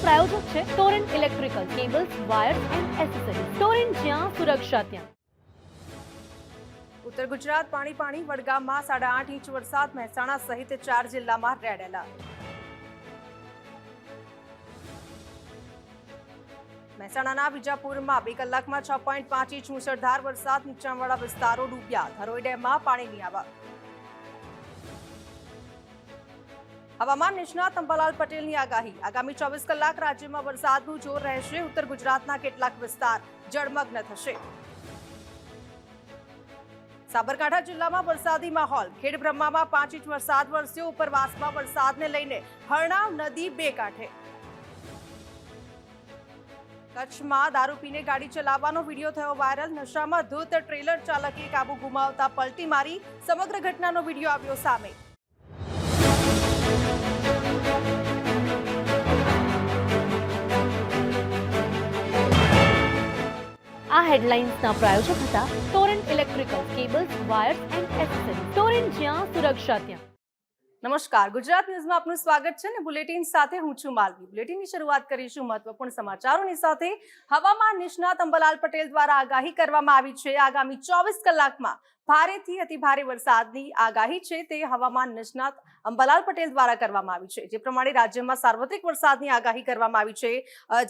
પ્રાયોજક છે Torrent electrical cables, wires and accessories. Torrent જ્યાં સુરક્ષા ત્યાં. ઉત્તર ગુજરાત પાણી વડગામમાં 8.5 ઇંચ વરસાદ, મહેસાણા સહિત 4 જિલ્લામાં રેડ એલર્ટ. મહેસાણાના વિજાપુરમાં 2 કલાકમાં 6.5 ઇંચ મુશળધાર વરસાદ, નીચાણવાળા વિસ્તારો ડૂબ્યા, ધરોઈ ડેમમાં પાણીની આવક. હવામાન નિષ્ણાત અંબાલાલ પટેલની આગાહી, આગામી 24 કલાક રાજ્યમાં વરસાદનું જોર રહેશે, ઉત્તર ગુજરાતના કેટલાક વિસ્તાર જળમગ્ન થશે. સાબરકાંઠા જિલ્લામાં વરસાદી માહોલ, ખેડબ્રહ્મામાં 5 ઇંચ વરસાદ વરસ્યો, ઉપરવાસમાં વરસાદને લઈને હરણાવ નદી બે કાંઠે. કચ્છમાં દારૂ પીને ગાડી ચલાવવાનો વિડીયો થયો વાયરલ, નશામાં ધૂત ટ્રેલર ચાલકે કાબુ ગુમાવતા પલટી મારી, સમગ્ર ઘટનાનો વિડીયો આવ્યો સામે. આ હેડલાઇન્સના પ્રાયોજક હતા Torrent electrical cables, wires and accessories. Torrent જ્યાં સુરક્ષા ત્યાં. નમસ્કાર, ગુજરાત ન્યૂઝમાં આપનું સ્વાગત છે અને બુલેટિન સાથે હું છું માલવી. બુલેટિનની શરૂઆત કરીશું મહત્વપૂર્ણ સમાચારોની સાથે. હવામાન નિષ્ણાત અંબાલાલ પટેલ દ્વારા આગાહી કરવામાં આવી છે. આગામી 24 કલાકમાં ભારેથી અતિભારે વરસાદની આગાહી છે તે હવામાન નિષ્ણાત અંબાલાલ પટેલ દ્વારા કરવામાં આવી છે. જે પ્રમાણે રાજ્યમાં સાર્વત્રિક વરસાદની આગાહી કરવામાં આવી છે,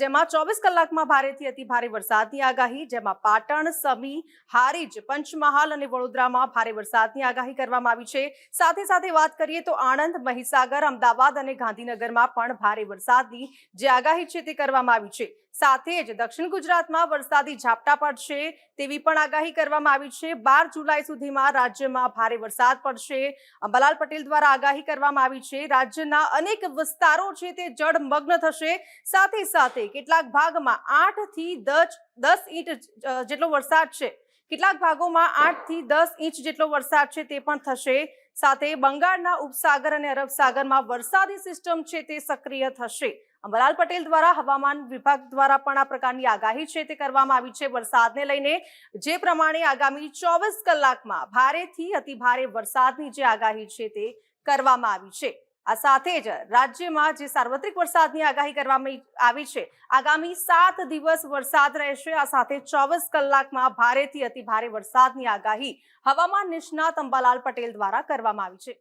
જેમાં 24 કલાકમાં ભારેથી અતિભારે વરસાદની આગાહી, જેમાં પાટણ, સમી, હારીજ, પંચમહાલ અને વડોદરામાં ભારે વરસાદની આગાહી કરવામાં આવી છે. સાથે સાથે વાત કરીએ તો આણંદ, મહીસાગર, અમદાવાદ અને ગાંધીનગરમાં પણ ભારે વરસાદની જે આગાહી છે તે કરવામાં આવી છે. સાથે જ દક્ષિણ ગુજરાતમાં વરસાદી ઝાપટા પડશે તેવી પણ આગાહી કરવામાં આવી છે. 12 જુલાઈ સુધીમાં રાજ્યમાં ભારે વરસાદ પડશે અંબાલાલ પટેલ દ્વારા આગાહી કરવામાં આવી છે. રાજ્યના અનેક વિસ્તારો છે તે જળમગ્ન થશે. સાથે સાથે કેટલાક ભાગમાં 8 થી 10 ઇંચ જેટલો વરસાદ છે, કેટલાક ભાગોમાં 8 થી 10 ઇંચ જેટલો વરસાદ છે તે પણ થશે. સાથે બંગાળના ઉપસાગર અને અરબ સાગરમાં વરસાદી સિસ્ટમ છે તે સક્રિય થશે. અંબાલાલ પટેલ દ્વારા હવામાન વિભાગ દ્વારા પણ આ પ્રકારની આગાહી છે તે કરવામાં આવી છે. વરસાદને લઈને જે પ્રમાણે આગામી 24 કલાકમાં ભારેથી અતિભારે વરસાદની જે આગાહી છે તે કરવામાં આવી છે. આ સાથે જ રાજ્યમાં જે સાર્વત્રિક વરસાદની આગાહી કરવામાં આવી છે, આગામી 7 દિવસ વરસાદ રહેશે. આ સાથે 24 કલાકમાં ભારેથી અતિભારે વરસાદની આગાહી હવામાન નિષ્ણાત અંબાલાલ પટેલ દ્વારા કરવામાં આવી છે.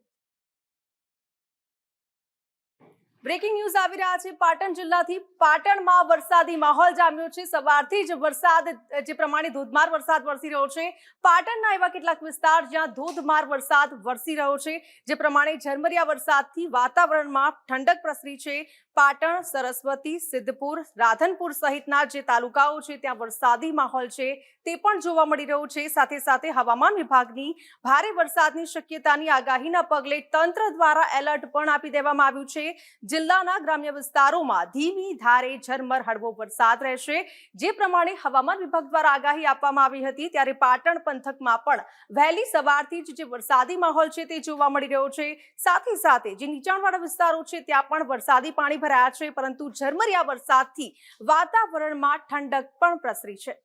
બ્રેકિંગ ન્યૂઝ આવી રહ્યા છે પાટણ જિલ્લાથી. પાટણમાં વરસાદી માહોલ જામ્યો છે. સવારથી જ વરસાદ જે પ્રમાણે ધોધમાર વરસાદ વરસી રહ્યો છે. પાટણના એવા કેટલાક વિસ્તાર જ્યાં ધોધમાર વરસાદ વરસી રહ્યો છે, જે પ્રમાણે ઝરમરિયા વરસાદથી વાતાવરણમાં ઠંડક પ્રસરી છે. પાટણ, સરસ્વતી, સિદ્ધપુર, રાધનપુર સહિતના જે તાલુકાઓ છે ત્યાં વરસાદી માહોલ છે તે પણ જોવા મળી રહ્યો છે. સાથે સાથે હવામાન વિભાગની ભારે વરસાદની શક્યતાની આગાહીના પગલે તંત્ર દ્વારા એલર્ટ પણ આપી દેવામાં આવ્યું છે. જિલ્લાના ગ્રામ્ય વિસ્તારોમાં ધીમી ધારે ઝરમર હળવો વરસાદ રહેશે. જે પ્રમાણે હવામાન વિભાગ દ્વારા આગાહી આપવામાં આવી હતી, ત્યારે પાટણ પંથકમાં પણ વહેલી સવારથી જ જે વરસાદી માહોલ છે તે જોવા મળી રહ્યો છે. સાથે સાથે જે નીચાણવાળા વિસ્તારો છે ત્યાં પણ વરસાદી પાણી ભરાયા છે, પરંતુ ઝરમરિયા વરસાદથી વાતાવરણમાં ઠંડક પણ પ્રસરી છે.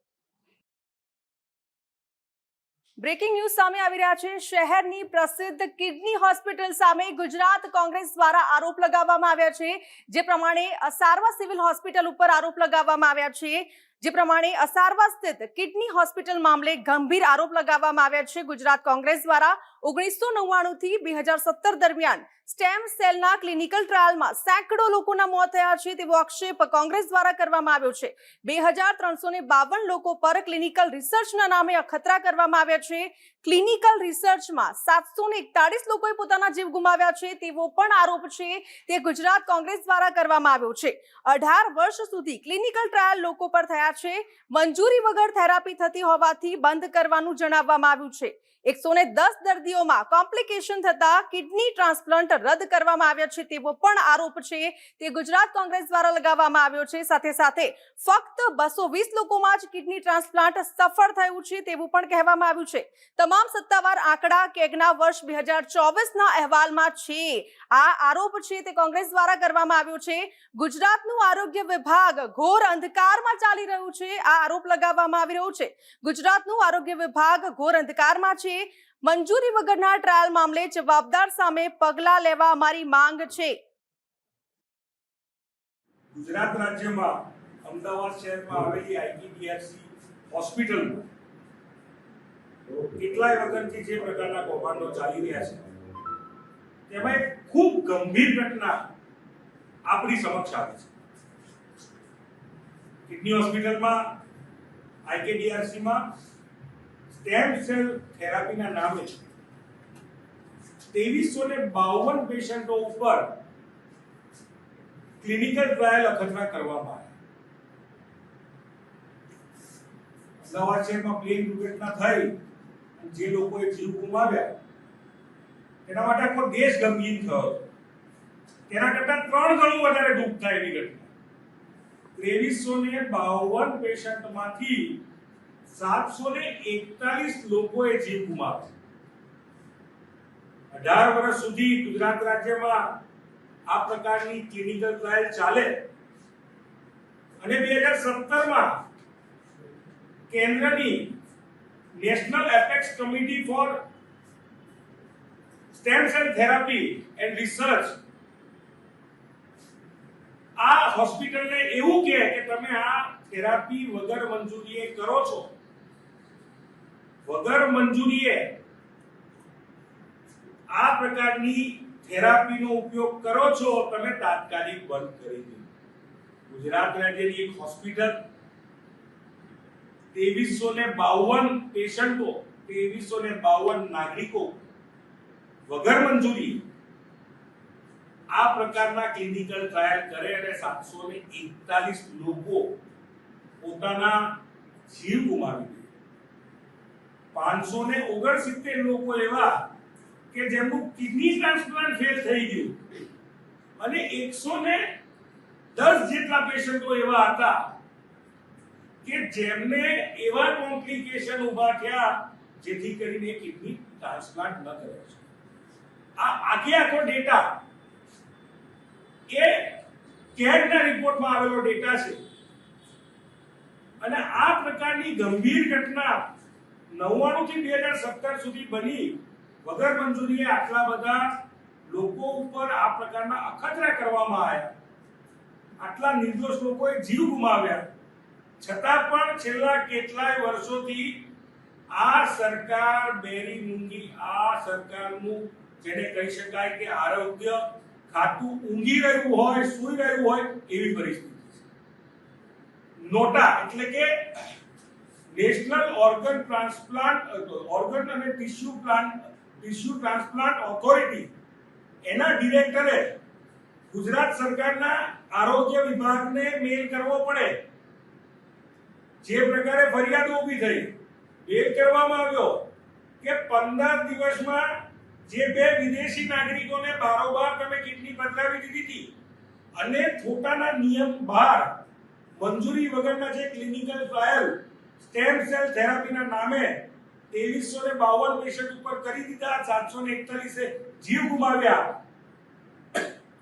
બ્રેકિંગ ન્યૂઝ સામે આવી રહ્યા છે. શહેરની પ્રસિદ્ધ કિડની હોસ્પિટલ સામે ગુજરાત કોંગ્રેસ દ્વારા આરોપ લગાવવામાં આવ્યા છે. જે પ્રમાણે અસારવા સિવિલ હોસ્પિટલ ઉપર આરોપ લગાવવામાં આવ્યા છે. જે પ્રમાણે અસારવા સ્થિત કિડની હોસ્પિટલ મામલે ગંભીર આરોપ લગાવવામાં આવ્યા છે. ગુજરાત કોંગ્રેસ દ્વારા 1999 થી 2017 દરમિયાન સ્ટેમ સેલના ક્લિનિકલ ટ્રાયલમાં સેંકડો લોકોના મોત થયા છે તેવો આક્ષેપ કોંગ્રેસ દ્વારા કરવામાં આવ્યો છે. 2352 લોકો પર ક્લિનિકલ રિસર્ચના નામે અખતરા કરવામાં આવ્યા છે. ક્લિનિકલ રિસર્ચમાં 741 લોકોએ પોતાના જીવ ગુમાવ્યા છે તેવો પણ આરોપ છે તે ગુજરાત કોંગ્રેસ દ્વારા કરવામાં આવ્યો છે. 18 વર્ષ સુધી ક્લિનિકલ ટ્રાયલ લોકો પર થયા છે. મંજૂરી વગર થેરાપી થતી હોવાથી બંધ કરવાનું જણાવવામાં આવ્યું છે. 110 દર્દીઓમાં કોમ્પ્લિકેશન થતા કિડની ટ્રાન્સપ્લાન્ટ રદ કરવામાં આવ્યા છે તેવો પણ આરોપ છે તે ગુજરાત કોંગ્રેસ દ્વારા લગાવવામાં આવ્યો છે. સાથે સાથે ફક્ત 220 લોકોમાં જ કિડની ટ્રાન્સપ્લાન્ટ સફળ થયું છે તેવું પણ કહેવામાં આવ્યું છે. તમામ સત્તાવાર આંકડા કેગના વર્ષ 2024ના અહેવાલમાં છે. આ આરોપ છે તે કોંગ્રેસ દ્વારા કરવામાં આવ્યો છે. ગુજરાતનું આરોગ્ય વિભાગ ઘોર અંધકારમાં ચાલી રહ્યું છે, આ આરોપ લગાવવામાં આવી રહ્યો છે. ગુજરાતનું આરોગ્ય વિભાગ ઘોર અંધકારમાં છે. મંજૂરી વગરના ટ્રાયલ મામલે જવાબદાર સામે પગલાં લેવા અમારી માંગ છે. ગુજરાત રાજ્યમાં અમદાવાદ શહેરમાં આવેલી આઈટીડીઆરસી હોસ્પિટલમાં કેટલાય વખતથી જે પ્રકારના કૌભાંડો ચાલી રહ્યા છે તેમાં એક ખૂબ ગંભીર ઘટના આપણી સમક્ષ આવે છે. કિડની હોસ્પિટલમાં આઈકેડીઆરસીમાં સ્ટેમ સેલ થેરાપીના નામે 2352 પેશન્ટો ઉપર ક્લિનિકલ ટ્રાયલ અખતરા કરવામાં આવ્યા. અમદાવાદ શહેરમાં પ્લેન દુર્ઘટના થઈ અને જે લોકોએ જીવ ગુમાવ્યા તેના માટે આખો દેશ ગમગીન થયો. તેના કરતા 3 ગણું વધારે દુઃખ થાય એવી ઘટના. 2352 પેશન્ટમાંથી 741 લોકોએ જીવ ગુમાવ્યા. 18 વર્ષ સુધી ગુજરાત રાજ્યમાં આ પ્રકારની ક્લિનિકલ ટ્રાયલ ચાલે અને 2017માં કેન્દ્રની national apex committee four stem cell therapy and research આ હોસ્પિટલને એવું કહે કે તમે આ થેરાપી વગર મંજૂરીએ કરો છો, વગર મંજૂરીએ આ પ્રકારની થેરાપીનો ઉપયોગ કરો છો, તમે તાત્કાલિક બંધ કરી દો. ગુજરાત રાજ્યની એક હોસ્પિટલ 2352 પેશન્ટો 2352 નાગરિકો વગર મંજૂરી આ પ્રકારના ક્લિનિકલ ટ્રાયલ કરે અને 741 લોકો પોતાના જીવ ગુમાવી દે. 569 લોકો એવા કે જેમનું કિડની ટ્રાન્સપ્લાન્ટ ફેલ થઈ ગયું અને 110 જેટલા પેશન્ટો એવા હતા કે જેમને એવા કોમ્પ્લિકેશન ઊભા થયા જેથી કરીને કિડની ટ્રાન્સપ્લાન્ટ ન કર્યો છે. આ આખો ડેટા એ કેગના રિપોર્ટમાં આવેલો ડેટા છે અને આ પ્રકારની ગંભીર ઘટના 99 થી 2017 સુધી બની વગર મંજૂરીએ આટલા બધા લોકો ઉપર આ પ્રકારના અખતરા કરવામાં આવ્યા, આટલા નિર્દોષ લોકોએ જીવ ગુમાવ્યા, છતાં પણ છેલ્લા કેટલાય વર્ષોથી આ સરકાર બેરી મૂંગી, આ સરકારનું જેને કહી શકાય કે આરોગ્ય ખાતું ઊંઘી રહ્યું હોય, સૂઈ રહ્યું હોય એવી પરિસ્થિતિ છે. નોટા એટલે કે નેશનલ ઓર્ગન અને ટિશ્યુ ટ્રાન્સપ્લાન્ટ ઓથોરિટી એના ડિરેક્ટરે ગુજરાત સરકારના આરોગ્ય વિભાગને મેલ કરવો પડે. જે પ્રકારે ફરિયાદો ઊભી થઈ, મેલ કરવામાં આવ્યો કે 15 દિવસમાં જે 2 વિદેશી નાગરિકોને બારોબાર તમે કિડની બદલાવી દીધી હતી અને ખોટાના નિયમ બહાર મંજૂરી વગરના જે ક્લિનિકલ ટ્રાયલ સ્ટેમ સેલ થેરાપીના નામે 2352 પેશન્ટ ઉપર કરી દીધા, 741 જીવ ગુમાવ્યા.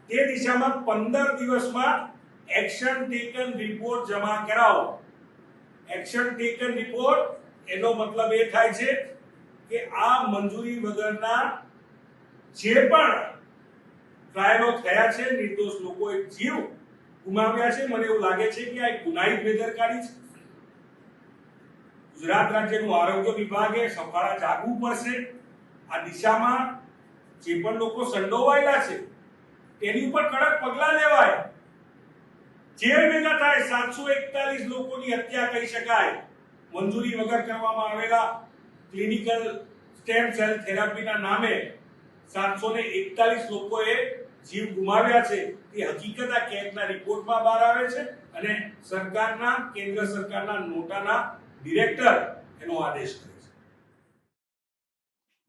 તે દિશામાં 15 દિવસમાં એક્શન ટેકન રિપોર્ટ જમા કરાવો. એક્શન ટેકન રિપોર્ટ એનો મતલબ એ થાય છે કે આ મંજૂરી વગરના જે પણ ટ્રાયલો થયા છે, નિર્દોષ લોકોએ જીવ ગુમાવ્યા છે, મને એવું લાગે છે કે આ એક ગુનાહિત બેદરકારી છે. ગુજરાત રાજ્યનું આરોગ્ય વિભાગે સફાળા જાગવું પડશે. આ દિશામાં જે પણ લોકો સંડોવાયેલા છે તેની ઉપર કડક પગલાં લેવાય. જેલ ભેગા થાય. 741 લોકોની હત્યા કહી શકાય મંજૂરી વગર કરવામાં આવેલા ક્લિનિકલ સ્ટેમ સેલ થેરાપીના નામે 741 લોકોએ જીવ ગુમાવ્યા છે. એ હકીકત આ કેગના રિપોર્ટમાં બહાર આવે છે અને સરકારના કેન્દ્ર સરકારના નોટાના ડિરેક્ટર એનો આદેશ કરે છે.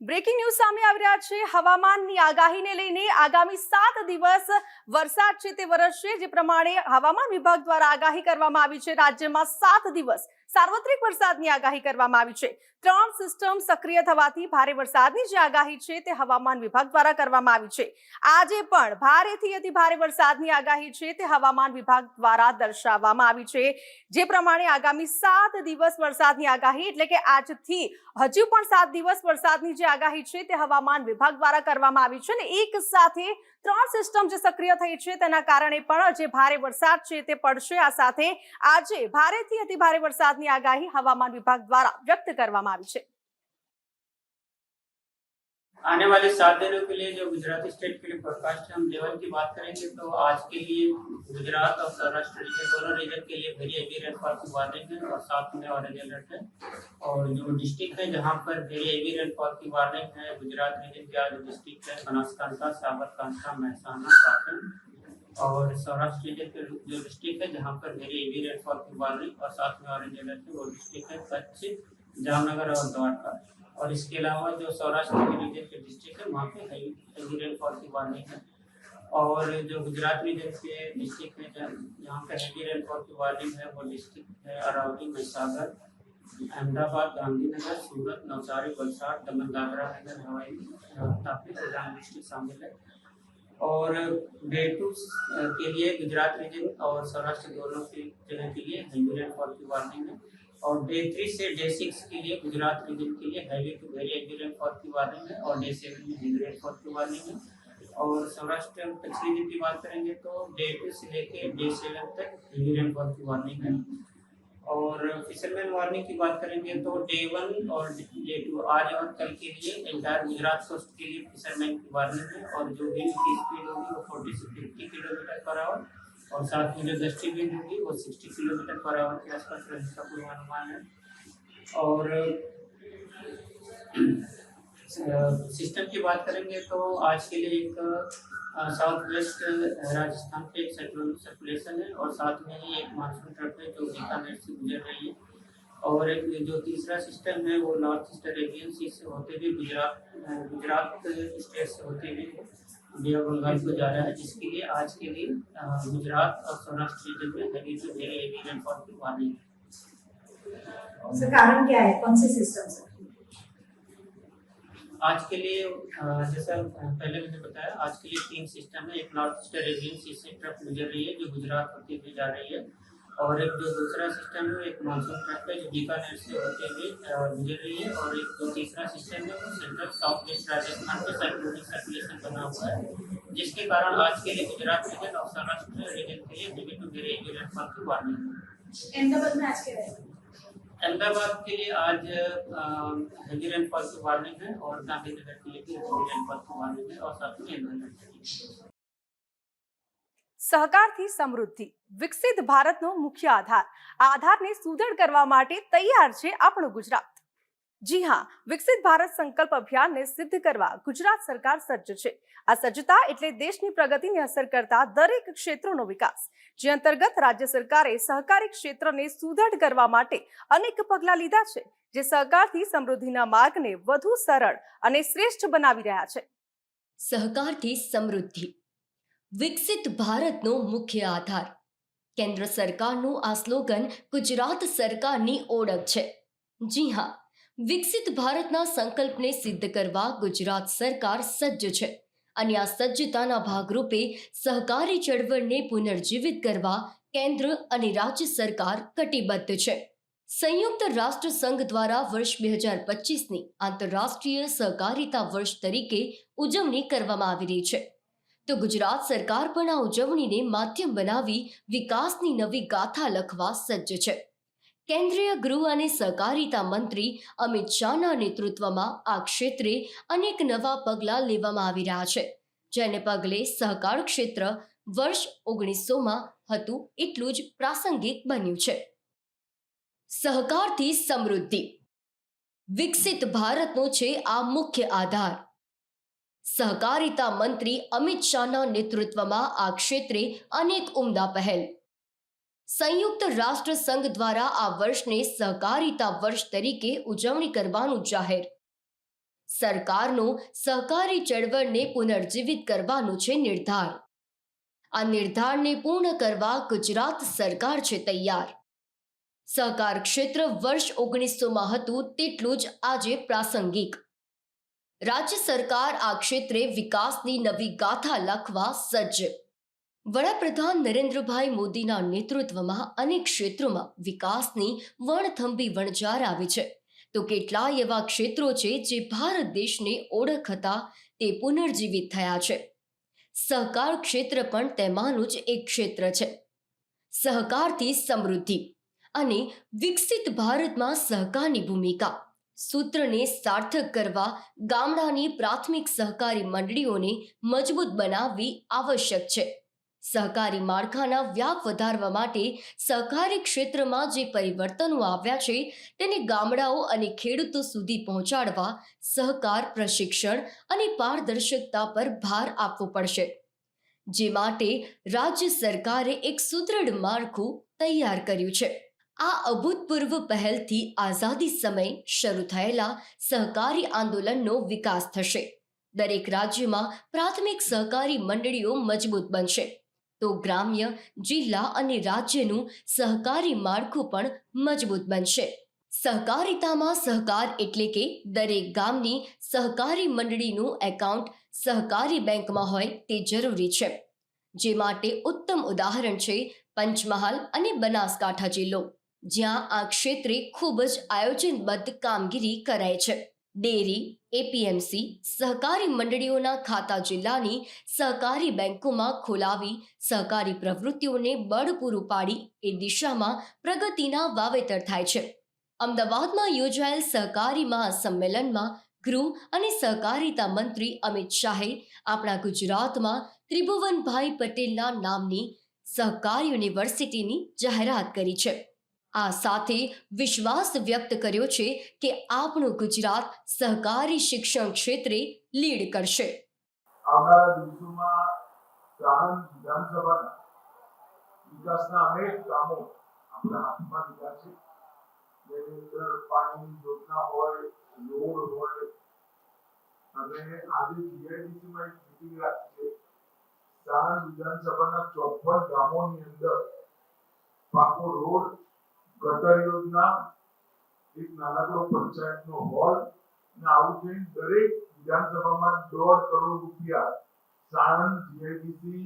બ્રેકિંગ ન્યૂઝ સામે આવી રહ્યા છે. હવામાનની આગાહીને લઈને આગામી 7 દિવસ વરસાદ છે તે વરસશે. જે પ્રમાણે હવામાન વિભાગ દ્વારા આગાહી કરવામાં આવી છે, રાજ્યમાં 7 દિવસ સાર્વત્રિક વરસાદની આગાહી કરવામાં આવી છે. 3 સિસ્ટમ સક્રિય થવાથી ભારે વરસાદની જે આગાહી છે તે હવામાન વિભાગ દ્વારા કરવામાં આવી છે. આજે પણ ભારેથી અતિ ભારે વરસાદની આગાહી છે તે હવામાન વિભાગ દ્વારા દર્શાવવામાં આવી છે. જે પ્રમાણે આગામી 7 દિવસ વરસાદની આગાહી એટલે કે આજથી હજુ પણ 7 દિવસ વરસાદની જે આગાહી છે તે હવામાન વિભાગ દ્વારા કરવામાં આવી છે. અને એક સાથે 3 સિસ્ટમ જે સક્રિય થઈ છે તેના કારણે પણ જે ભારે વરસાદ છે તે પડશે. આ સાથે આજે ભારેથી અતિ ભારે વરસાદની આગાહી હવામાન વિભાગ દ્વારા વ્યક્ત કરવામાં આવી છે. आने वाले 7 दिनों के लिए जो गुजराती स्टेट के लिए फोरकास्ट है, हम लेवल की बात करेंगे तो आज के लिए गुजरात और सौराष्ट्र रीजन दोनों रीजन के लिए वेरी हेवी रेनफॉल की वार्निंग है और साथ में ऑरेंज अलर्ट है. और जो डिस्ट्रिक्ट है जहां पर वेरी हेवी रेनफॉल की वार्निंग है, गुजरात रीजन के आज डिस्ट्रिक्ट है बनासकांठा, साबरकांठा, महसाणा, पाटन. और सौराष्ट्र रीजन के जो डिस्ट्रिक्ट है जहाँ पर वेरी हेवी रेनफॉल की वार्निंग और साथ में ऑरेंज अलर्ट है, वो डिस्ट्रिक्ट है कच्छ, जामनगर और द्वारका. और इसके अलावा जो सौराष्ट्र रीजन के डिस्ट्रिक्ट है वहाँ पे हेवी रेनफॉल की वार्निंग है. और जो गुजरात रीजन के डिस्ट्रिक्ट है जहाँ पे हेवी रेनफॉल की वार्निंग है वो डिस्ट्रिक्ट है अरावली, महिसागर, अहमदाबाद, गांधीनगर, सूरत, नवसारी, वलसाड, दमन, दादरा नगर हवाई, तापी और डांग डिस्ट्रिक्ट शामिल है. और डे 2 के लिए गुजरात रीजन और सौराष्ट्र दोनों की जगह के लिए हेवी रेनफॉल की वार्निंग है. और डे 3 से डे 6 के लिए गुजरात रीजन के लिए heavy to very heavy rainfall की वार्निंग है और डे 7 में हेवी रेनफॉल की वार्निंग है. और सौराष्ट्र कच्छ रीजन की बात करेंगे तो डे 2 से लेकर डे 7 तक हेवी रेनफॉल की वार्निंग है. और फिशरमैन वार्निंग की बात करेंगे तो डे 1 और डे 2 आज और कल के लिए एंटायर गुजरात कोस्ट के लिए फिशरमैन की वार्निंग है. और जो विंड की स्पीड होगी वो 40 से 50 किलोमीटर पर आवर और साथ में जो गस्टी विंड होगी वो 60 किलोमीटर पर आवर के आसपास रहने का पूर्वानुमान है. और सिस्टम की बात करेंगे तो आज के लिए एक साउथ वेस्ट राजस्थान पे एक सर्कुलेशन है और साथ में ही एक मानसून ट्रफ है जो बीकानेर से गुजर रही है. और एक जो तीसरा सिस्टम है वो नॉर्थ ईस्ट अरेबियन सी से होते हुए गुजरात स्टेट से होते हुए बे ऑफ बंगाल को जा रहा है, जिसके लिए आज के लिए गुजरात और सौराष्ट्र रीजन में heavy to very heavy rainfall की वार्निंग है. सर कारण क्या है, कौन से सिस्टम से? आज के लिए जैसा पहले मैंने बताया, आज के लिए 3 सिस्टम है. एक नॉर्थ ईस्ट अरेबियन सी से ट्रफ गुजर रही है जो गुजरात होते हुए जा रही है. और एक जो दूसरा सिस्टम है एक मानसून ट्रफ है जो बीकानेर से होते हुए गुजर रही है. और एक जो तीसरा सिस्टम है वो सेंट्रल साउथ वेस्ट राजस्थान में साइक्लोनिक सर्कुलेशन बना हुआ है, जिसके कारण आज के लिए गुजरात रीजन और सौराष्ट्र रीजन के लिए heavy to very heavy rainfall की वार्निंग है. अहमदाबाद में आज क्या रहेगा? अहमदाबाद के लिए आज हेवी रेनफॉल की वार्निंग है और गांधीनगर के लिए भी हेवी रेनफॉल की वार्निंग है और साथ में एनवायरमेंट. સહકારથી સમૃદ્ધિ વિકસિત ભારતનો મુખ્ય આધાર. આ આધારને સુદૃઢ કરવા માટે તૈયાર છે આપણું ગુજરાત. જી હા, વિકસિત ભારત સંકલ્પ અભિયાનને સિદ્ધ કરવા ગુજરાત સરકાર સજ્જ છે. આ સજ્જતા એટલે દેશની પ્રગતિને અસર કરતા દરેક ક્ષેત્રોનો વિકાસ, જે અંતર્ગત રાજ્ય સરકારે સહકારી ક્ષેત્રને સુદૃઢ કરવા માટે અનેક પગલાં લીધા છે, જે સહકારથી સમૃદ્ધિના માર્ગને વધુ સરળ અને શ્રેષ્ઠ બનાવી રહ્યા છે. સહકારથી સમૃદ્ધિ વિકસિત ભારતનો મુખ્ય આધાર. કેન્દ્ર સરકારનું આ સ્લોગન ગુજરાત સરકારની ઓળખ છે. જી હા, વિકસિત ભારતના સંકલ્પને સિદ્ધ કરવા ગુજરાત સરકાર સજ્જ છે અને આ સજ્જતાના ભાગરૂપે સહકારી ચળવળને પુનર્જીવિત કરવા કેન્દ્ર અને રાજ્ય સરકાર કટિબદ્ધ છે. સંયુક્ત રાષ્ટ્ર સંઘ દ્વારા વર્ષ 2025ની આંતરરાષ્ટ્રીય સહકારિતા વર્ષ તરીકે ઉજવણી કરવામાં આવી રહી છે. તો ગુજરાત સરકાર પણ આ ઉજવણીને માધ્યમ બનાવી વિકાસની નવી ગાથા લખવા સજ્જ છે. કેન્દ્રીય ગૃહ અને સહકારિતા મંત્રી અમિત શાહના નેતૃત્વમાં આ ક્ષેત્રે અનેક નવા પગલાં લેવામાં આવી રહ્યા છે, જેને પગલે સહકાર ક્ષેત્ર વર્ષ 1900માં હતું એટલું જ પ્રાસંગિક બન્યું છે. સહકારથી સમૃદ્ધિ વિકસિત ભારતનો છે આ મુખ્ય આધાર. સહકારિતા મંત્રી અમિત શાહના નેતૃત્વમાં આ ક્ષેત્રે અનેક ઉમદા પહેલ. સંયુક્ત રાષ્ટ્ર સંઘ દ્વારા આ વર્ષને સહકારિતા વર્ષ તરીકે ઉજવણી કરવાનું જાહેર. સરકારનો સહકારી ચળવળને પુનર્જીવિત કરવાનો છે નિર્ધાર. આ નિર્ધારને પૂર્ણ કરવા ગુજરાત સરકાર છે તૈયાર. સહકાર ક્ષેત્ર વર્ષ 1900માં હતું તેટલું જ આજે પ્રાસંગિક. રાજ્ય સરકાર આ ક્ષેત્રે વિકાસની નવી ગાથા લખવા સજ્જ. વડાપ્રધાન નરેન્દ્રભાઈ મોદીના નેતૃત્વમાં અનેક ક્ષેત્રોમાં વિકાસની વણથંભી વણઝાર આવી છે, તો કેટલાય એવા ક્ષેત્રો છે જે ભારત દેશને ઓળખ હતા તે પુનર્જીવિત થયા છે. સહકાર ક્ષેત્ર પણ તેમાંનું જ એક ક્ષેત્ર છે. સહકારથી સમૃદ્ધિ અને વિકસિત ભારતમાં સહકારની ભૂમિકા સૂત્રને સાર્થક કરવા ગામડાની પ્રાથમિક સહકારી મંડળીઓને મજબૂત બનાવવી આવશ્યક છે. સહકારી માળખાના વ્યાપ વધારવા માટે સહકારી ક્ષેત્રમાં જે પરિવર્તનો આવ્યા છે તેને ગામડાઓ અને ખેડૂતો સુધી પહોંચાડવા સહકાર પ્રશિક્ષણ અને પારદર્શકતા પર ભાર આપવો પડશે, જે માટે રાજ્ય સરકારે એક સુદૃઢ માળખું તૈયાર કર્યું છે. આ અભૂતપૂર્વ પહેલથી આઝાદી સમયે શરૂ થયેલા સહકારી આંદોલનનો વિકાસ થશે. દરેક રાજ્યમાં પ્રાથમિક સહકારી મંડળીઓ મજબૂત બનશે, તો ગ્રામ્ય, જિલ્લા અને રાજ્યનું સહકારી માળખું પણ મજબૂત બનશે. સહકારિતામાં સહકાર એટલે કે દરેક ગામની સહકારી મંડળીનું એકાઉન્ટ સહકારી બેંકમાં હોય તે જરૂરી છે, જે માટે ઉત્તમ ઉદાહરણ છે પંચમહાલ અને બનાસકાંઠા જિલ્લો, જ્યાં આ ક્ષેત્રે ખૂબ જ આયોજનબદ્ધ કામગીરી કરાય છે. ડેરી, એપીએમસી, સહકારી મંડળીઓના ખાતા જિલ્લાની સહકારી બેંકોમાં ખોલાવી સહકારી પ્રવૃત્તિઓને બળ પૂરું પાડી એ દિશામાં પ્રગતિના વાવેતર થાય છે. અમદાવાદમાં યોજાયેલ સહકારી મહાસંમેલનમાં ગૃહ અને સહકારિતા મંત્રી અમિત શાહે આપણા ગુજરાતમાં ત્રિભુવનભાઈ પટેલના નામની સહકાર યુનિવર્સિટીની જાહેરાત કરી છે. આ સાથે વિશ્વાસ વ્યક્ત કર્યો છે કે આપણું ગુજરાત સહકારી શિક્ષણ ક્ષેત્રે લીડ કરશે. આવનારા દિવસોમાં સાણંદ વિધાનસભાના વિકાસના અનેક કામો આપણા હાથમાં લીધા છે. જેની અંદર પાણીની યોજના હોય, રોડ હોય, અને આજે જીઆઈડીસીમાં એક મીટિંગ રાખી છે. સાણંદ વિધાનસભાના 54 ગામોની અંદર પાકો રોડ, ગટર યોજના, એક નાનકડો પંચાયતનો હોલ, અને આવું થઈને દરેક વિધાનસભામાં 1.5 કરોડ રૂપિયા સાણંદ જીઆઈડીસી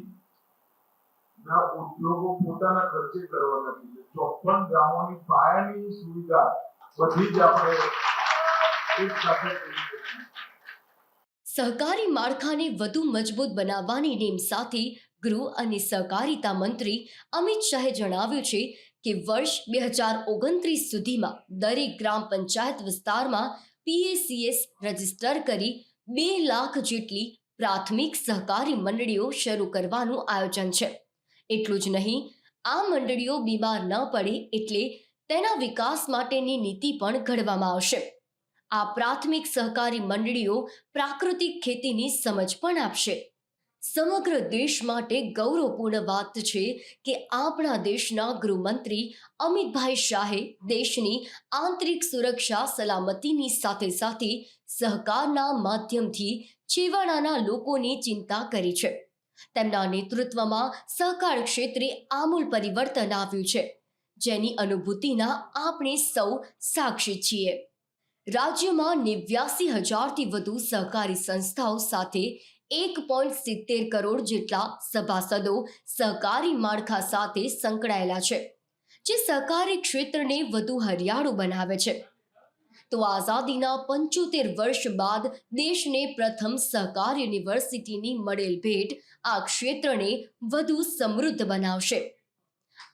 ના ઉદ્યોગો પોતાના ખર્ચે કરવાના છે. 54 ગામોની પાયાની સુવિધા બધી જ આપણે એક સાથે કરી શકીએ. સહકારી માળખાને વધુ મજબૂત બનાવવાની નેમ સાથે ગૃહ અને સહકારિતા મંત્રી અમિત શાહે જણાવ્યું છે કે વર્ષ 2029 સુધીમાં દરેક ગ્રામ પંચાયત વિસ્તારમાં PACS રજીસ્ટર કરી 2 લાખ જેટલી પ્રાથમિક સહકારી મંડળીઓ શરૂ કરવાનું આયોજન છે. એટલું જ નહીં, આ મંડળીઓ બીમાર ન પડે એટલે તેના વિકાસ માટેની નીતિ પણ ઘડવામાં આવશે. આ પ્રાથમિક સહકારી મંડળીઓ પ્રાકૃતિક ખેતીની સમજ પણ આપશે. સમગ્ર દેશ માટે ગૌરવપૂર્ણ વાત છે કે આપણા દેશના ગૃહમંત્રી અમિતભાઈ શાહે દેશની આંતરિક સુરક્ષા સલામતીની સાથે સાથે સહકારના માધ્યમથી છેવાડાના લોકોની ચિંતા કરી છે. તેમના નેતૃત્વમાં સહકાર ક્ષેત્રે આમૂલ પરિવર્તન આવ્યું છે, જેની અનુભૂતિના આપણે સૌ સાક્ષી છીએ. રાજ્યમાં 89,000થી વધુ સહકારી સંસ્થાઓ સાથે 1.70 કરોડ જેટલા સભાસદો સહકારી માળખા સાથે સંકળાયેલા છે, જે સહકારી ક્ષેત્રને વધુ હરિયાળું બનાવે છે. તો આઝાદીના 75 વર્ષ બાદ દેશને પ્રથમ સહકાર યુનિવર્સિટીની મળેલ ભેટ આ ક્ષેત્રને વધુ સમૃદ્ધ બનાવશે.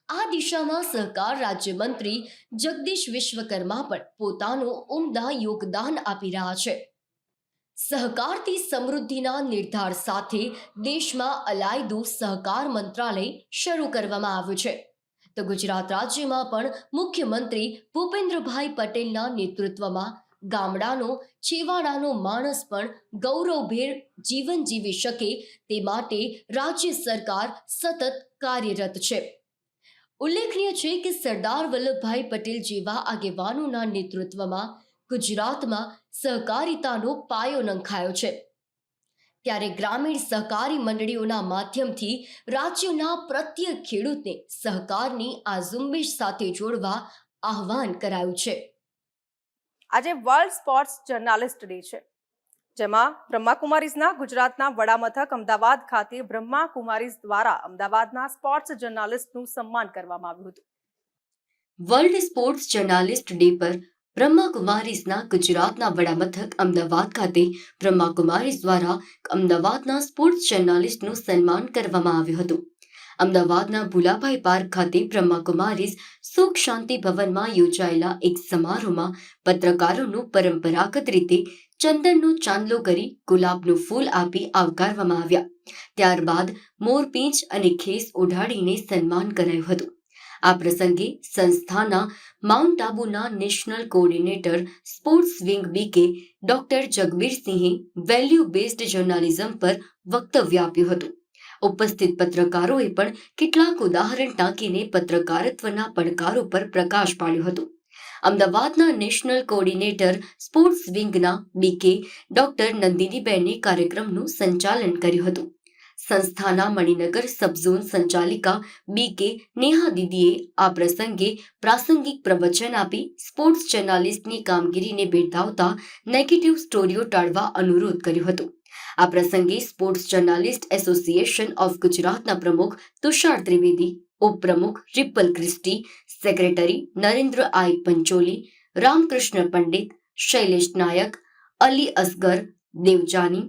આ દિશામાં સહકાર રાજ્યમંત્રી જગદીશ વિશ્વકર્મા પણ પોતાનું ઉમદા યોગદાન આપી રહ્યા છે. સહકારથી સમૃદ્ધિના નિર્ધાર સાથે દેશમાં અલાયદું સહકાર મંત્રાલય શરૂ કરવામાં આવ્યું છે. તો ગુજરાત રાજ્યમાં પણ મુખ્યમંત્રી ભૂપેન્દ્રભાઈ પટેલના નેતૃત્વમાં ગામડાનો છેવાડાનો માણસ પણ ગૌરવભેર જીવન જીવી શકે તે માટે રાજ્ય સરકાર સતત કાર્યરત છે. ઉલ્લેખનીય છે કે સરદાર વલ્લભભાઈ પટેલ જેવા આગેવાનોના નેતૃત્વમાં ગુજરાતમાં સહકારિતાનો પાયો નંખાયો છે. ત્યારે ગ્રામીણ સહકારી મંડળીઓના માધ્યમથી રાજ્યના પ્રત્યેક ખેડૂતને સહકારની આ ઝુંબેશ સાથે જોડવા આહવાન કરાયું છે. આજે વર્લ્ડ સ્પોર્ટ્સ જર્નાલિસ્ટ ડે છે, જેમાં બ્રહ્માકુમારીઝના ગુજરાતના વડામથક અમદાવાદ ખાતે બ્રહ્માકુમારીઝ દ્વારા અમદાવાદના સ્પોર્ટ્સ જર્નાલિસ્ટનું સન્માન કરવામાં આવ્યું હતું. વર્લ્ડ સ્પોર્ટ્સ જર્નાલિસ્ટ ડે પર બ્રહ્માકુમારીઝના ગુજરાતના વડામથક અમદાવાદ ખાતે બ્રહ્માકુમારીઝ દ્વારા અમદાવાદના સ્પોર્ટ્સ જર્નાલિસ્ટનું સન્માન કરવામાં આવ્યું હતું. અમદાવાદના ભુલાભાઈ પાર્ક ખાતે બ્રહ્માકુમારીઝ સુખ શાંતિ ભવનમાં યોજાયેલા એક સમારોહમાં પત્રકારોનું પરંપરાગત રીતે ચંદનનો ચાંદલો કરી ગુલાબનું ફૂલ આપી આવકારવામાં આવ્યા. ત્યારબાદ મોરપીંછ અને ખેસ ઓઢાડીને સન્માન કરાયું હતું. આ પ્રસંગે સંસ્થાના માઉન્ટ આબુના national coordinator sports wing BK doctor જગબીરસિંહે વેલ્યુ બેઝડ જર્નાલિઝમ પર વક્તવ્ય આપ્યું હતું. ઉપસ્થિત પત્રકારોએ પણ કેટલાક ઉદાહરણ ટાંકીને પત્રકારત્વના પડકારો પર પ્રકાશ પાડ્યો હતો. અમદાવાદના નેશનલ કોઓર્ડિનેટર સ્પોર્ટ્સ વિંગના બીકે ડોક્ટર નંદિનીબેને કાર્યક્રમનું સંચાલન કર્યું હતું. સંસ્થાના મણિનગર સબઝોન સંચાલિકા બીકે નેહા દીદીએ આ પ્રસંગે પ્રાસંગિક પ્રવચન આપી સ્પોર્ટ્સ જર્નાલિસ્ટની કામગીરીને બિરદાવતા નેગેટિવ સ્ટોરીઓ ટાળવા અનુરોધ કર્યો હતો. આ પ્રસંગે સ્પોર્ટ્સ જર્નાલિસ્ટ એસોસિએશન ઓફ ગુજરાતના પ્રમુખ તુષાર ત્રિવેદી, ઉપપ્રમુખ રિપલ ક્રિસ્ટી, સેક્રેટરી નરેન્દ્ર આઈ પંચોલી, રામકૃષ્ણ પંડિત, શૈલેષ નાયક, અલી અસગર, દેવજાની,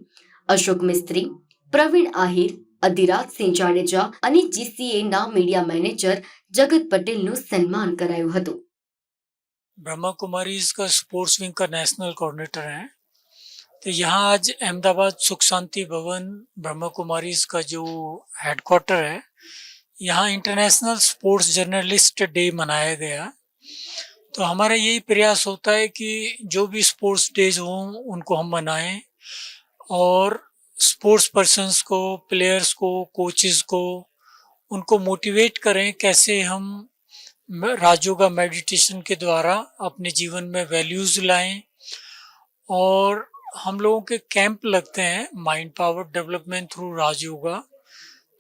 અશોક મિસ્ત્રી, પ્રવીણ આહિર, અધિરાજસિંહ જાડેજા અને જીસીએના મીડિયા મેનેજર जगत पटेल નું સન્માન કરાયું હતું. ब्रह्मा कुमारीज का स्पोर्ट्स विंग का नेशनल कोऑर्डिनेटर हैं, तो यहाँ आज अहमदाबाद सुख शांति भवन ब्रह्मा कुमारीज का जो हेडक्वार्टर है, यहाँ इंटरनेशनल स्पोर्ट्स जर्नलिस्ट डे मनाया गया. तो हमारा यही प्रयास होता है कि जो भी स्पोर्ट्स डेज हों उनको हम मनाएं और स्पोर्ट्स पर्सन्स को, प्लेयर्स को, कोचेस को, उनको मोटिवेट करें कैसे हम राजयोगा मेडिटेशन के द्वारा अपने जीवन में वैल्यूज लाएं. और हम लोगों के कैंप लगते हैं mind power development through Rajyoga,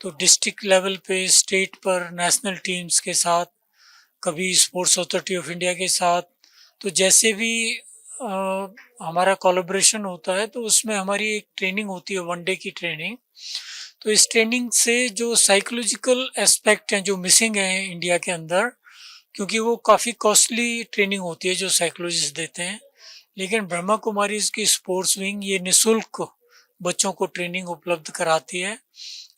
तो डिस्ट्रिक्ट लेवल पे, स्टेट पर, नेशनल टीम्स के साथ, कभी स्पोर्ट्स अथॉरिटी ऑफ इंडिया के साथ, तो जैसे भी हमारा कोलैबोरेशन होता है तो उसमें हमारी एक ट्रेनिंग होती है, 1 डे की ट्रेनिंग. तो इस ट्रेनिंग से जो साइकोलॉजिकल एस्पेक्ट हैं जो मिसिंग हैं इंडिया के अंदर, क्योंकि वो काफ़ी कॉस्टली ट्रेनिंग होती है जो साइकोलॉजिस्ट देते हैं, लेकिन ब्रह्मा कुमारीज की स्पोर्ट्स विंग ये निःशुल्क बच्चों को ट्रेनिंग उपलब्ध कराती है.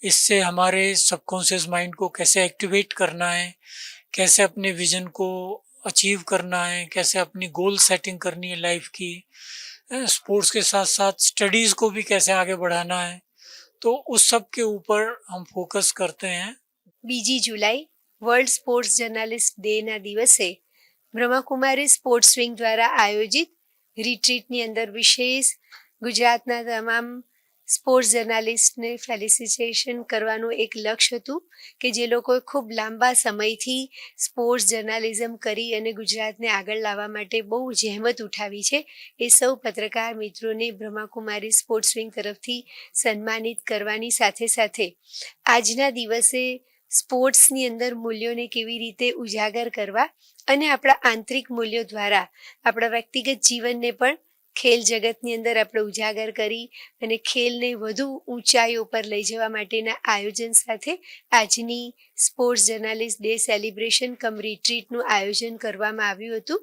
इससे हमारे सबकॉन्शियस माइंड को कैसे एक्टिवेट करना है, कैसे अपने विजन को अचीव करना है, कैसे अपनी गोल सेटिंग करनी है लाइफ की, स्पोर्ट्स के साथ साथ स्टडीज़ को भी कैसे आगे बढ़ाना है, तो उस सब के ऊपर हम फोकस करते हैं. 2 जुलाई વર્લ્ડ સ્પોર્ટ્સ જર્નાલિસ્ટ ડેના દિવસે બ્રહ્માકુમારી સ્પોર્ટ્સ વિંગ દ્વારા આયોજિત રિટ્રીટની અંદર વિશેષ ગુજરાતના તમામ સ્પોર્ટ્સ જર્નાલિસ્ટને ફેલિસિટેશન કરવાનું એક લક્ષ્ય હતું કે જે લોકોએ ખૂબ લાંબા સમયથી સ્પોર્ટ્સ જર્નાલિઝમ કરી અને ગુજરાતને આગળ લાવવા માટે બહુ જહેમત ઉઠાવી છે. એ સૌ પત્રકાર મિત્રોને બ્રહ્માકુમારી સ્પોર્ટ્સ વિંગ તરફથી સન્માનિત કરવાની સાથે સાથે આજના દિવસે સ્પોર્ટ્સની અંદર મૂલ્યોને કેવી રીતે ઉજાગર કરવા અને આપણા આંતરિક મૂલ્યો દ્વારા આપણા વ્યક્તિગત જીવનને પણ ખેલ જગતની અંદર આપણે ઉજાગર કરી અને ખેલને વધુ ઊંચાઈઓ પર લઈ જવા માટેના આયોજન સાથે આજની સ્પોર્ટ્સ જર્નાલિસ્ટ ડે સેલિબ્રેશન કમ રિટ્રીટનું આયોજન કરવામાં આવ્યું હતું,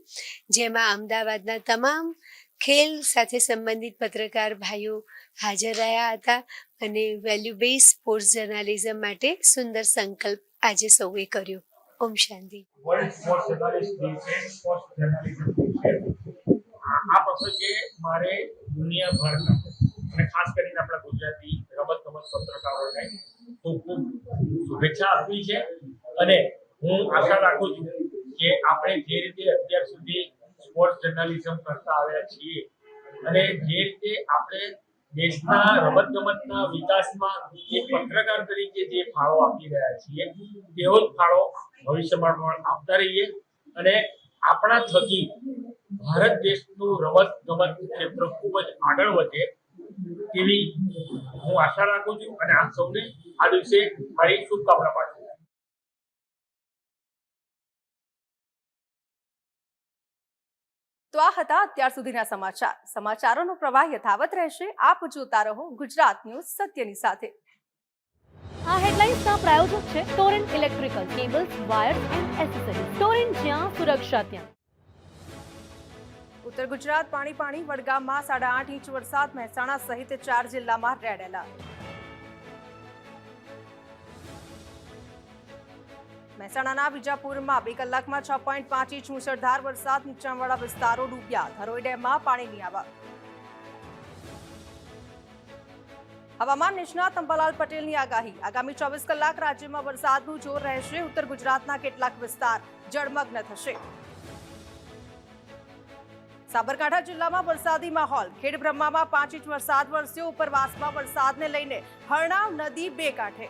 જેમાં અમદાવાદના તમામ ખેલ સાથે સંબંધિત પત્રકાર ભાઈઓ હાજર રહ્યા હતા અને વેલ્યુ બેઝ સ્પોર્ટ્સ જર્નાલિઝમ માટે સુંદર સંકલ્પ આજે સૌએ કર્યો. ઓમ શાંતિ. વર્લ્ડ સ્પોર્ટ્સ જર્નાલિસ્ટ ડે છે, સ્પોર્ટ્સ જર્નાલિઝમ ડે છે. આ પ્રસંગે મારે દુનિયાભરના અને ખાસ કરીને આપણા ગુજરાતી રમત પત્રકારોને ખૂબ ખૂબ શુભેચ્છા આપવી છે. અને હું આશા રાખું છું કે આપણે જે રીતે અત્યાર સુધી સ્પોર્ટ્સ જર્નાલિઝમ કરતા આવ્યા છીએ અને જે રીતે આપણે દેશના રમતગમતના વિકાસમાં એક પત્રકાર તરીકે જે ફાળો આપી રહ્યા છીએ તેવો જ ફાળો ભવિષ્યમાં પણ આપતા રહીએ અને આપણા થકી ભારત દેશનું રમતગમત ક્ષેત્ર ખૂબ જ આગળ વધે તેવી હું આશા રાખું છું અને આપ સૌને આ દિવસે મારી શુભકામના પાઠવું છું. તો આ હતા અત્યાર સુધીના સમાચાર. સમાચારોનો પ્રવાહ યથાવત રહેશે. આપ જોતા રહો ગુજરાત ન્યૂઝ સત્યની સાથે. આ હેડલાઇન્સના પ્રાયોજક છે Torrent electrical cables, wires and accessories. Torrent જ્યાં સુરક્ષા ત્યાં. ઉત્તર ગુજરાત પાણી. વડગામમાં 8.5 ઇંચ વરસાદ. મહેસાણા સહિત 4 જિલ્લામાં રેડ એલર્ટ. મહેસાણાના વિજાપુરમાં 2 કલાકમાં 6.5 ઇંચ મુશળધાર વરસાદ. નીચાણવાળા વિસ્તારો ડૂબ્યા. ધરોઈ ડેમમાં પાણીની આવક. હવામાન નિષ્ણાત અંબાલાલ પટેલની આગાહી. આગામી 24 કલાક રાજ્યમાં વરસાદનું જોર રહેશે. ઉત્તર ગુજરાતના કેટલાક વિસ્તાર જળમગ્ન થશે. સાબરકાંઠા જિલ્લામાં વરસાદી માહોલ. ખેડબ્રહ્મામાં 5 ઇંચ વરસાદ વરસ્યો. ઉપરવાસમાં વરસાદને લઈને હરણાવ નદી 2 કાંઠે.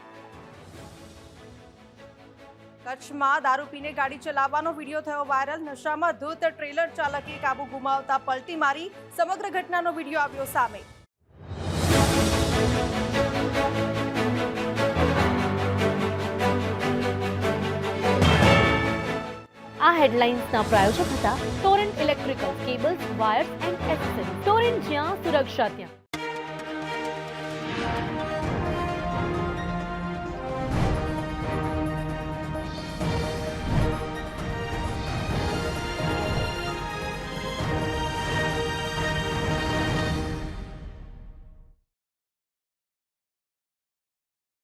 કચ્છમાં દારૂ પીને ગાડી ચલાવવાનો વિડીયો થયો વાયરલ. નશામાં ધૂત ટ્રેલર ચાલકે કાબુ ગુમાવતા પલટી મારી. સમગ્ર ઘટનાનો વિડીયો આવ્યો સામે. આ હેડલાઇન્સના પ્રાયોજક હતા Torrent electrical cables, wires and accessories. Torrent જ્યાં સુરક્ષા ત્યાં.